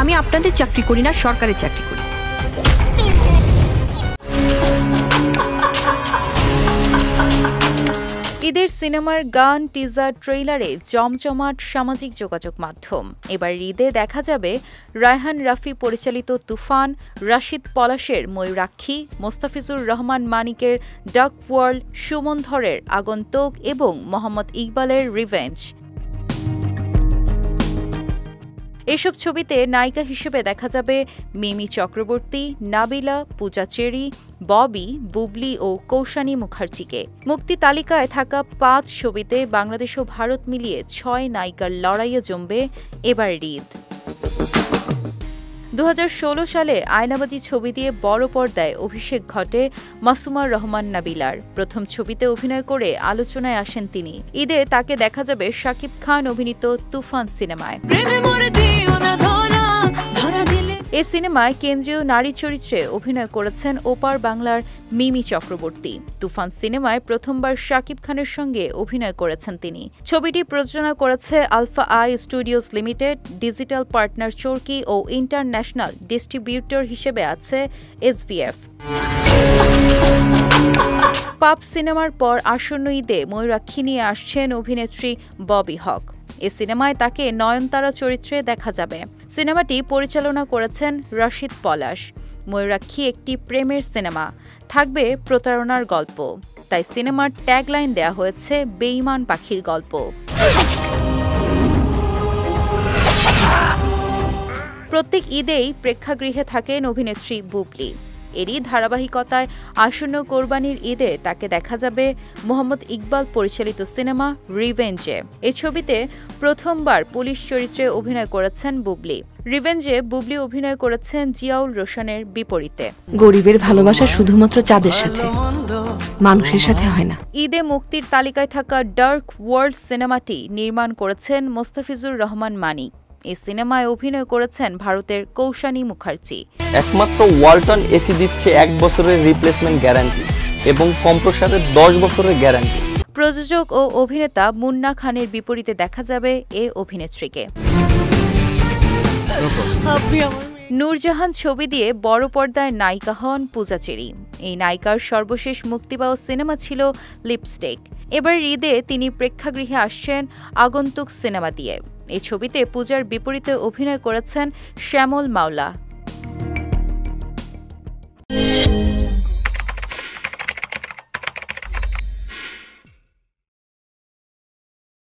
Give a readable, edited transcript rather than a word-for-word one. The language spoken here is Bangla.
আমি আপনাদের চাকরি করি না, সরকারের চাকরি করি। ঈদের সিনেমার গান, টিজার, ট্রেইলারে জমজমাট সামাজিক যোগাযোগ মাধ্যম। এবার ঈদে দেখা যাবে রায়হান রাফি পরিচালিত তুফান, রাশিদ পলাশের ময়ূরাক্ষী, মোস্তাফিজুর রহমান মানিকের ডাক ওয়ার্ল্ড, সুমন ধরের আগন্তুক এবং মোহাম্মদ ইকবালের রিভেঞ্জ। এসব ছবিতে নায়িকা হিসেবে দেখা যাবে মিমি চক্রবর্তী, নাবিলা, পূজা চেরি, ববি, বুবলি ও কৌশানী মুখার্জিকে। মুক্তি তালিকায় থাকা ৫ ছবিতে বাংলাদেশ ও ভারত মিলিয়ে ৬ নায়িকার লড়াইয়ে জমবে এবার ঈদ। ২০১৬ সালে আয়নাবাজি ছবি দিয়ে বড় পর্দায় অভিষেক ঘটে মাসুমা রহমান নাবিলার। প্রথম ছবিতে অভিনয় করে আলোচনায় আসেন তিনি। ঈদে তাকে দেখা যাবে শাকিব খান অভিনীত তুফান সিনেমায়। এ সিনেমায় কেন্দ্রীয় নারী চরিত্রে অভিনয় করেছেন ওপার বাংলার মিমি চক্রবর্তী। তুফান সিনেমায় প্রথমবার শাকিব খানের সঙ্গে অভিনয় করেছেন তিনি। ছবিটি প্রযোজনা করেছে Alpha I Studios Limited, digital partner Chorki ও ইন্টারন্যাশনাল ডিস্ট্রিবিউটর হিসেবে আছে এসভিএফ। পাপ সিনেমার পর আসন্ন ঈদে ময়ূরাক্ষী নিয়ে আসছেন অভিনেত্রী ববি হক। এ সিনেমায় তাকে নয়নতারা চরিত্রে দেখা যাবে। সিনেমাটি পরিচালনা করেছেন রাশিদ পলাশ। ময়ূরাক্ষী একটি প্রেমের সিনেমা, থাকবে প্রতারণার গল্প, তাই সিনেমার ট্যাগলাইন দেয়া হয়েছে বেঈমান পাখির গল্প। প্রত্যেক ঈদেই প্রেক্ষাগৃহে থাকেন অভিনেত্রী বুবলি। এরই ধারাবাহিকতায় আসন্ন কোরবানির ঈদে তাকে দেখা যাবে মোহাম্মদ ইকবাল পরিচালিত সিনেমা রিভেঞ্জে। এই ছবিতে প্রথমবার পুলিশ চরিত্রে অভিনয় করেছেন বুবলি। রিভেঞ্জে বুবলি অভিনয় করেছেন জিয়াউল রোশনের বিপরীতে। গরিবের ভালোবাসা শুধুমাত্র চাঁদের সাথে, মানুষের সাথে হয় না। ঈদে মুক্তির তালিকায় থাকা ডার্ক ওয়ার্ল্ড সিনেমাটি নির্মাণ করেছেন মোস্তাফিজুর রহমান মানিক। এই সিনেমায় অভিনয় করেছেন ভারতের কৌশানী মুখার্জি। একমাত্র ওয়ালটন এসি দিচ্ছে ১ বছরের রিপ্লেসমেন্ট গ্যারান্টি এবং কম্প্রেসরের ১০ বছরের গ্যারান্টি। প্রযোজক ও অভিনেতা মুন্না খানের বিপরীতে দেখা যাবে এ অভিনেত্রীকে। নূরজাহান ছবি দিয়ে বড় পর্দায় নায়িকা হন পূজা চেরি। এই নায়িকার সর্বশেষ মুক্তি পাওয়া সিনেমা ছিল লিপস্টিক। এবার ঈদে তিনি প্রেক্ষাগৃহে আসছেন আগন্তুক সিনেমা দিয়ে। এই ছবিতে পূজার বিপরীতে অভিনয় করেছেন শ্যামল মাওলা।